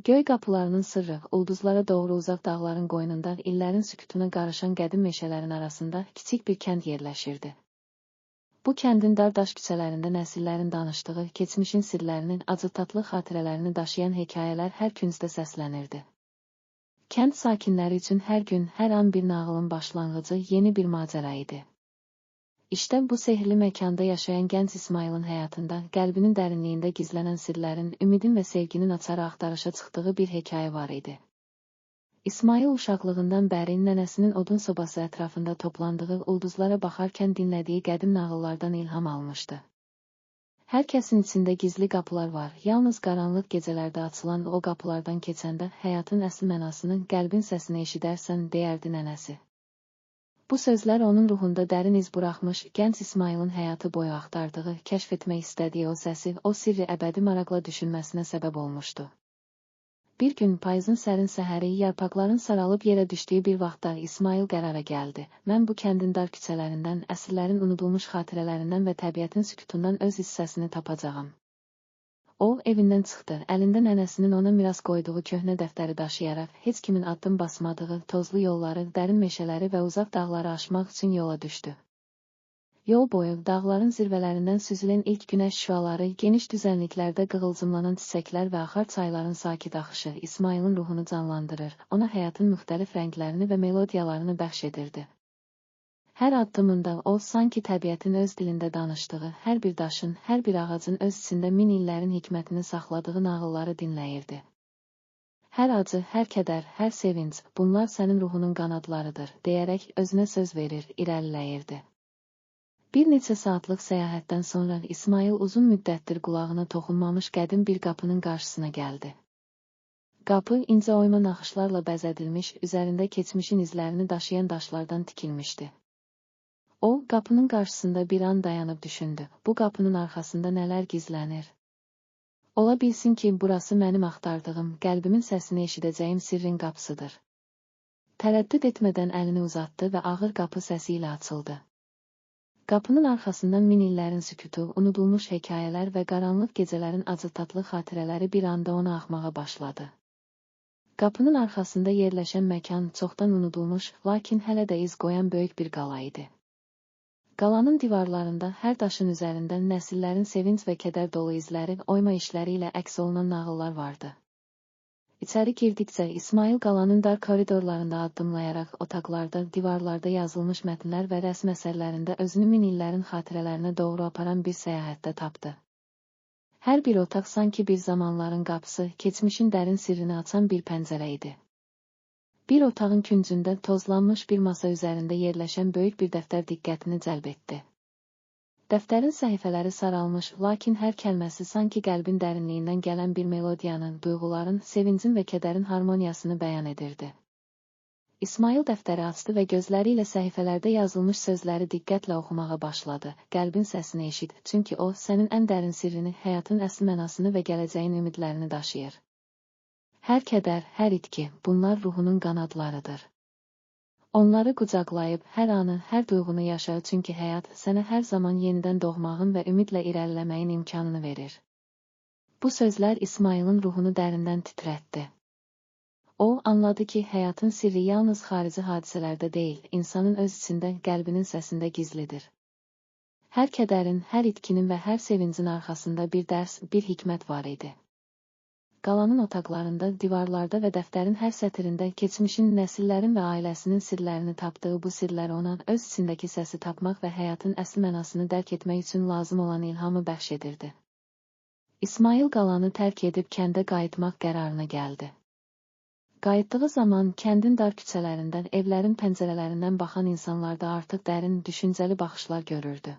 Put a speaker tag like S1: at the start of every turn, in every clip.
S1: Göy qapılarının sırrı, ulduzlara doğru uzaq dağların qoynunda illərin sükutuna qarışan qədim meşələrin arasında kiçik bir kənd yerləşirdi. Bu kəndin dar daş küçələrində nəsillərin danışdığı, keçmişin sirlərinin, acı-tatlı xatirələrini daşıyan hekayələr hər küncdə səslənirdi. Kənd sakinləri üçün hər gün, hər an bir nağılın başlanğıcı, yeni bir macəra idi. İşte bu sehirli məkanda yaşayan gənc İsmailin həyatında, qəlbinin dərinliyində gizlənən sirlərin, ümidin və sevginin açarı axtarışa çıxdığı bir hekayə var idi. İsmail uşaqlığından bəri nənəsinin odun sobası ətrafında toplandığı, ulduzlara baxarkən dinlədiyi qədim nağıllardan ilham almışdı. Hər kəsin içində gizli qapılar var, yalnız qaranlıq gecələrdə açılan o qapılardan keçəndə həyatın əsl mənasını, qəlbin səsini eşidərsən, deyərdi nənəsi. Bu sözlər onun ruhunda dərin iz buraxmış, gənc İsmailin həyatı boyu axtardığı, kəşf etmək istədiyi o səsi, o sirri əbədi maraqla düşünməsinə səbəb olmuşdu. Bir gün payızın sərin səhəri, yarpaqların saralıb yerə düşdüyü bir vaxtda İsmail qərara gəldi. Mən bu kəndin dar küçələrindən, əsrlərin unudulmuş xatirələrindən və təbiətin sükutundan öz hissəsini tapacağam. O, evindən çıxdı, əlində nənəsinin ona miras qoyduğu köhnə dəftəri daşıyaraq, heç kimin addım basmadığı, tozlu yolları, dərin meşələri və uzaq dağları aşmaq üçün yola düşdü. Yol boyu, dağların zirvələrindən süzülən ilk günəş şüaları, geniş düzənliklərdə qığılcımlanan çiçəklər və axar çayların sakit axışı İsmailin ruhunu canlandırır, ona həyatın müxtəlif rənglərini və melodiyalarını bəxş edirdi. Hər addımında o, sanki təbiətin öz dilində danışdığı, hər bir daşın, hər bir ağacın öz içində min illərin hikmətini saxladığı nağılları dinləyirdi. Hər acı, hər kədər, hər sevinc, bunlar sənin ruhunun qanadlarıdır, deyərək özünə söz verir, irəliləyirdi. Bir neçə saatlıq səyahətdən sonra İsmail uzun müddətdir qulağına toxunmamış qədim bir qapının qarşısına gəldi. Qapı incə oyma naxışlarla bəzədilmiş, üzərində keçmişin izlərini daşıyan daşlardan tikilmişdi. O, qapının qarşısında bir an dayanıb düşündü. Bu qapının arxasında nələr gizlənir? Ola bilsin ki, burası mənim axtardığım, qəlbimin səsini eşidəcəyim sirrin qapısıdır. Tərəddüd etmədən əlini uzatdı və ağır qapı səsi ilə açıldı. Qapının arxasından min illərin sükutu, unudulmuş hekayələr və qaranlıq gecələrin acı-tatlı xatirələri bir anda ona axmağa başladı. Qapının arxasında yerləşən məkan çoxdan unudulmuş, lakin hələ də iz qoyan böyük bir qala idi. Qalanın divarlarında, hər daşın üzərində nəsillərin sevinc və kədər dolu izləri, oyma işləri ilə əks olunan nağıllar vardı. İçəri girdikcə İsmail qalanın dar koridorlarında addımlayaraq otaqlarda, divarlarda yazılmış mətnlər və rəsm əsərlərində özünü min illərin xatirələrinə doğru aparan bir səyahətdə tapdı. Hər bir otaq sanki bir zamanların qapısı, keçmişin dərin sirrini açan bir pəncərə idi. Bir otağın küncündə tozlanmış bir masa üzərində yerləşən böyük bir dəftər diqqətini cəlb etdi. Dəftərin səhifələri saralmış, lakin hər kəlməsi sanki qəlbin dərinliyindən gələn bir melodiyanın, duyğuların, sevincin və kədərin harmoniyasını bəyan edirdi. İsmail dəftəri açdı və gözləri ilə səhifələrdə yazılmış sözləri diqqətlə oxumağa başladı. Qəlbin səsini eşit, çünki o, sənin ən dərin sirrini, həyatın əsl mənasını və gələcəyin ümidlərini daşıyır. Hər kədər, hər itki, bunlar ruhunun qanadlarıdır. Onları qucaqlayıb, hər anı, hər duyğunu yaşa, çünki həyat sənə hər zaman yenidən doğmağın və ümidlə irəliləməyin imkanını verir. Bu sözlər İsmailin ruhunu dərindən titrətdi. O, anladı ki, həyatın sirri yalnız xarici hadisələrdə deyil, insanın öz içində, qəlbinin səsində gizlidir. Hər kədərin, hər itkinin və hər sevincin arxasında bir dərs, bir hikmət var idi. Qalanın otaqlarında, divarlarda və dəftərin hər sətirində keçmişin, nəsillərin və ailəsinin sirlərini tapdığı bu sirlər ona öz içindəki səsi tapmaq və həyatın əsl mənasını dərk etmək üçün lazım olan ilhamı bəxş edirdi. İsmail qalanı tərk edib kəndə qayıtmaq qərarına gəldi. Qayıtdığı zaman kəndin dar küçələrindən, evlərin pəncərələrindən baxan insanlarda artıq dərin, düşüncəli baxışlar görürdü.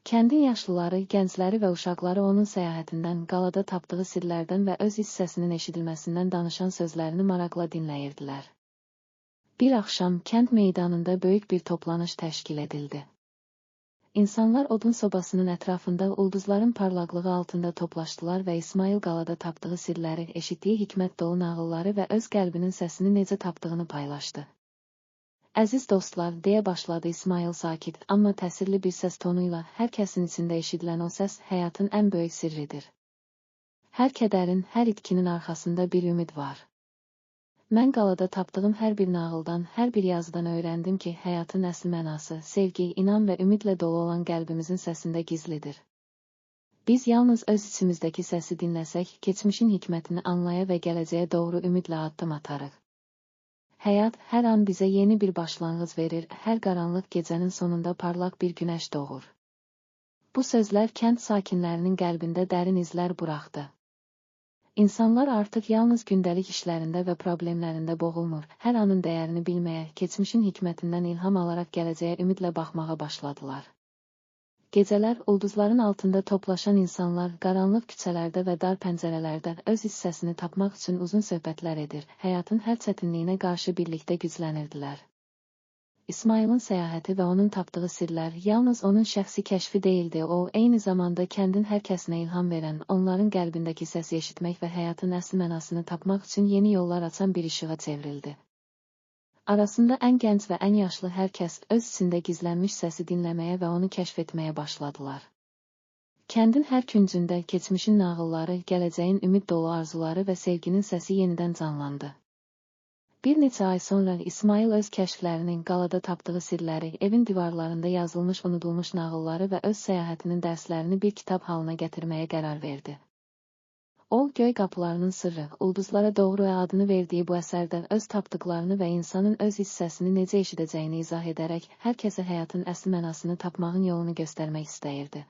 S1: Kəndin yaşlıları, gəncləri və uşaqları onun səyahətindən, qalada tapdığı sirlərdən və öz hissəsinin eşidilməsindən danışan sözlərini maraqla dinləyirdilər. Bir axşam kənd meydanında böyük bir toplanış təşkil edildi. İnsanlar odun sobasının ətrafında ulduzların parlaqlığı altında toplaşdılar və İsmail qalada tapdığı sirləri, eşitdiyi hikmət dolu nağılları və öz qəlbinin səsini necə tapdığını paylaşdı. Əziz dostlar, deyə başladı İsmail sakit, amma təsirli bir səs tonuyla, hər kəsin içində eşidilən o səs həyatın ən böyük sirridir. Hər kədərin, hər itkinin arxasında bir ümid var. Mən qalada tapdığım hər bir nağıldan, hər bir yazıdan öyrəndim ki, həyatın əsl mənası, sevgi, inam və ümidlə dolu olan qəlbimizin səsində gizlidir. Biz yalnız öz içimizdəki səsi dinləsək, keçmişin hikmətini anlaya və gələcəyə doğru ümidlə addım atarıq. Həyat hər an bizə yeni bir başlanğıc verir, hər qaranlıq gecənin sonunda parlaq bir günəş doğur. Bu sözlər kənd sakinlərinin qəlbində dərin izlər buraxdı. İnsanlar artıq yalnız gündəlik işlərində və problemlərində boğulmur, hər anın dəyərini bilməyə, keçmişin hikmətindən ilham alaraq gələcəyə ümidlə baxmağa başladılar. Gecələr, ulduzların altında toplaşan insanlar qaranlıq küçələrdə və dar pəncərələrdə öz hissəsini tapmaq üçün uzun söhbətlər edir, həyatın hər çətinliyinə qarşı birlikdə güclənirdilər. İsmailin səyahəti və onun tapdığı sirlər yalnız onun şəxsi kəşfi deyildi, o, eyni zamanda kəndin hər kəsinə ilham verən, onların qəlbindəki səsi eşitmək və həyatın əsl mənasını tapmaq üçün yeni yollar açan bir işığa çevrildi. Arasında ən gənc və ən yaşlı hər kəs öz içində gizlənmiş səsi dinləməyə və onu kəşf etməyə başladılar. Kəndin hər küncündə keçmişin nağılları, gələcəyin ümid dolu arzuları və sevginin səsi yenidən canlandı. Bir neçə ay sonra İsmail öz kəşflərinin, qalada tapdığı sirləri, evin divarlarında yazılmış unudulmuş nağılları və öz səyahətinin dərslərini bir kitab halına gətirməyə qərar verdi. O, Göy qapılarının sırrı, ulduzlara doğru adını verdiyi bu əsərdə öz tapdıqlarını və insanın öz hissəsini necə eşidəcəyini izah edərək, hər kəsə həyatın əsl mənasını tapmağın yolunu göstərmək istəyirdi.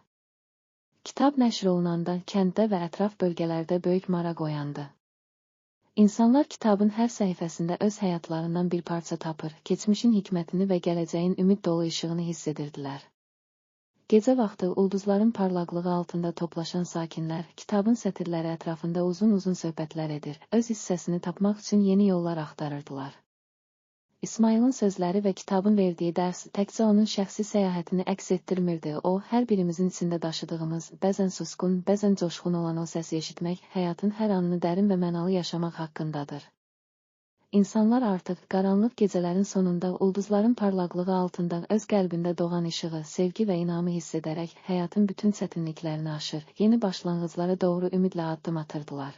S1: Kitab nəşr olunanda kənddə və ətraf bölgələrdə böyük maraq oyandı. İnsanlar kitabın hər səhifəsində öz həyatlarından bir parça tapır, keçmişin hikmətini və gələcəyin ümid dolu işığını hiss edirdilər. Gecə vaxtı ulduzların parlaqlığı altında toplaşan sakinlər, kitabın sətirləri ətrafında uzun-uzun söhbətlər edir, öz hissəsini tapmaq üçün yeni yollar axtarırdılar. İsmailin sözləri və kitabın verdiyi dərs təkcə onun şəxsi səyahətini əks etdirmirdi, o, hər birimizin içində daşıdığımız, bəzən susqun, bəzən coşqun olan o səsi eşitmək, həyatın hər anını dərin və mənalı yaşamaq haqqındadır. İnsanlar artıq qaranlıq gecələrin sonunda ulduzların parlaqlığı altında öz qəlbində doğan işığı, sevgi və inamı hiss edərək, həyatın bütün çətinliklərini aşır, yeni başlanğıclara doğru ümidlə addım atırdılar.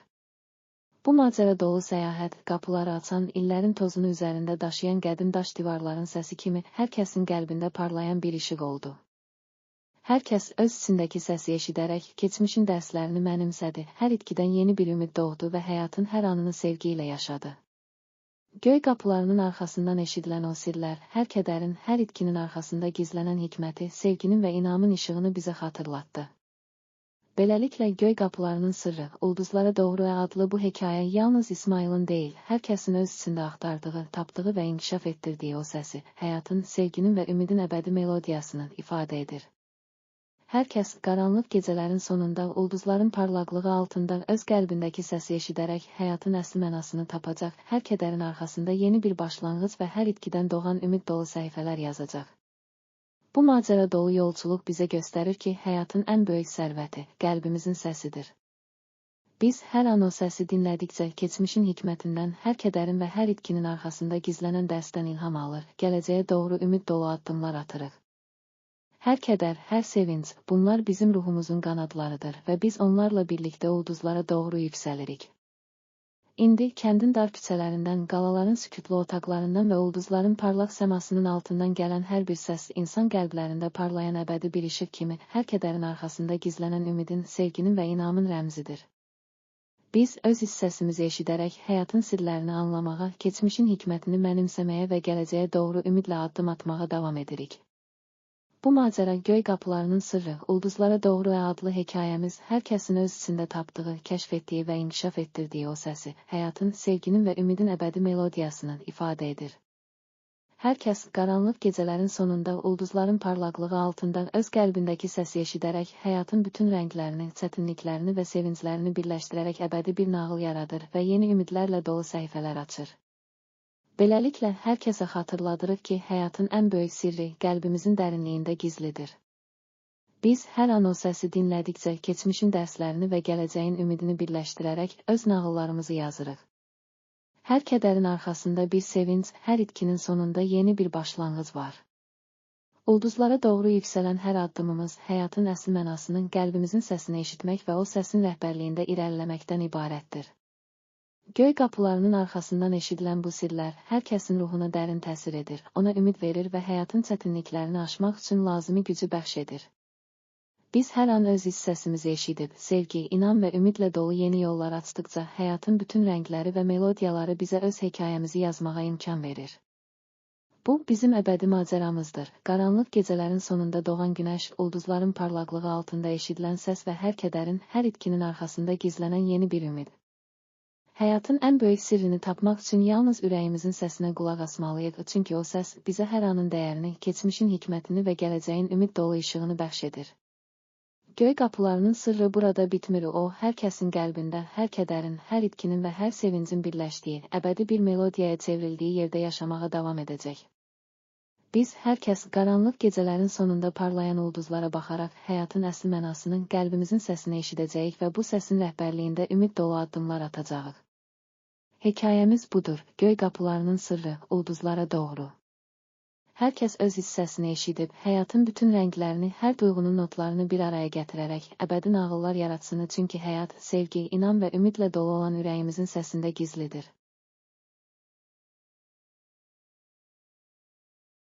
S1: Bu macəra dolu səyahət, qapıları açan, illərin tozunu üzərində daşıyan qədim daş divarların səsi kimi hər kəsin qəlbində parlayan bir işıq oldu. Hər kəs öz içindəki səsi eşidərək, keçmişin dərslərini mənimsədi, hər itkidən yeni bir ümid doğdu və həyatın hər anını sevgi ilə yaşadı. Göy qapılarının arxasından eşidilən o sirlər, hər kədərin, hər itkinin arxasında gizlənən hikməti, sevginin və inamın işığını bizə xatırlatdı. Beləliklə, Göy qapılarının sırrı, ulduzlara doğru adlı bu hekayə yalnız İsmailin deyil, hər kəsin öz içində axtardığı, tapdığı və inkişaf etdirdiyi o səsi, həyatın, sevginin və ümidin əbədi melodiyasını ifadə edir. Hər kəs, qaranlıq gecələrin sonunda, ulduzların parlaqlığı altında öz qəlbindəki səsi eşidərək, həyatın əsl mənasını tapacaq, hər kədərin arxasında yeni bir başlanğıc və hər itkidən doğan ümid dolu səhifələr yazacaq. Bu macəra dolu yolculuq bizə göstərir ki, həyatın ən böyük sərvəti, qəlbimizin səsidir. Biz hər an o səsi dinlədikcə keçmişin hikmətindən, hər kədərin və hər itkinin arxasında gizlənən dərsdən ilham alır, gələcəyə doğru ümid dolu addımlar atırıq. Hər kədər, hər sevinc, bunlar bizim ruhumuzun qanadlarıdır və biz onlarla birlikdə ulduzlara doğru yüksəlirik. İndi kəndin dar küçələrindən, qalaların sükutlu otaqlarından və ulduzların parlaq səmasının altından gələn hər bir səs insan qəlblərində parlayan əbədi bir işıq kimi hər kədərin arxasında gizlənən ümidin, sevginin və inamın rəmzidir. Biz öz hissəsimizi eşidərək həyatın sirlərini anlamağa, keçmişin hikmətini mənimsəməyə və gələcəyə doğru ümidlə addım atmağa davam edirik. Bu macəra Göy qapılarının sırrı, ulduzlara doğru adlı hekayəmiz hər kəsin öz içində tapdığı, kəşf etdiyi və inkişaf etdirdiyi o səsi, həyatın, sevginin və ümidin əbədi melodiyasını ifadə edir. Hər kəs, qaranlıq gecələrin sonunda ulduzların parlaqlığı altında öz qəlbindəki səsi eşidərək, həyatın bütün rənglərini, çətinliklərini və sevinclərini birləşdirərək əbədi bir nağıl yaradır və yeni ümidlərlə dolu səhifələr açır. Beləliklə, hər kəsə xatırladırıq ki, həyatın ən böyük sirri qəlbimizin dərinliyində gizlidir. Biz hər an o səsi dinlədikcə keçmişin dərslərini və gələcəyin ümidini birləşdirərək öz nağıllarımızı yazırıq. Hər kədərin arxasında bir sevinc, hər itkinin sonunda yeni bir başlanğıc var. Ulduzlara doğru yüksələn hər addımımız həyatın əsl mənasının qəlbimizin səsini eşitmək və o səsin rəhbərliyində irəliləməkdən ibarətdir. Göy qapılarının arxasından eşidilən bu sirlər hər kəsin ruhuna dərin təsir edir, ona ümid verir və həyatın çətinliklərini aşmaq üçün lazımi gücü bəxş edir. Biz hər an öz iç səsimizi eşidib, sevgi, inam və ümidlə dolu yeni yollar açdıqca həyatın bütün rəngləri və melodiyaları bizə öz hekayəmizi yazmağa imkan verir. Bu, bizim əbədi macəramızdır. Qaranlıq gecələrin sonunda doğan günəş, ulduzların parlaqlığı altında eşidilən səs və hər kədərin, hər itkinin arxasında gizlənən yeni bir ümid. Həyatın ən böyük sirrini tapmaq üçün yalnız ürəyimizin səsinə qulaq asmalıyıq, çünki o səs bizə hər anın dəyərini, keçmişin hikmətini və gələcəyin ümid dolu işığını bəxş edir. Göy qapılarının sırrı burada bitmir, o, hər kəsin qəlbində, hər kədərin, hər itkinin və hər sevincin birləşdiyi, əbədi bir melodiyaya çevrildiyi yerdə yaşamağa davam edəcək. Biz, hər kəs, qaranlıq gecələrin sonunda parlayan ulduzlara baxaraq həyatın əsl mənasının qəlbimizin səsini eşidəcəyik və bu səsin rəhbərliyində ümid dolu addımlar atacağıq. Hekayəmiz budur, göy qapılarının sırrı, ulduzlara doğru. Hər kəs öz iç səsini eşidib, həyatın bütün rənglərini, hər duyğunun notlarını bir araya gətirərək, əbədi nağıllar yaratsın, çünki həyat, sevgi, inam və ümidlə dolu olan ürəyimizin səsində gizlidir.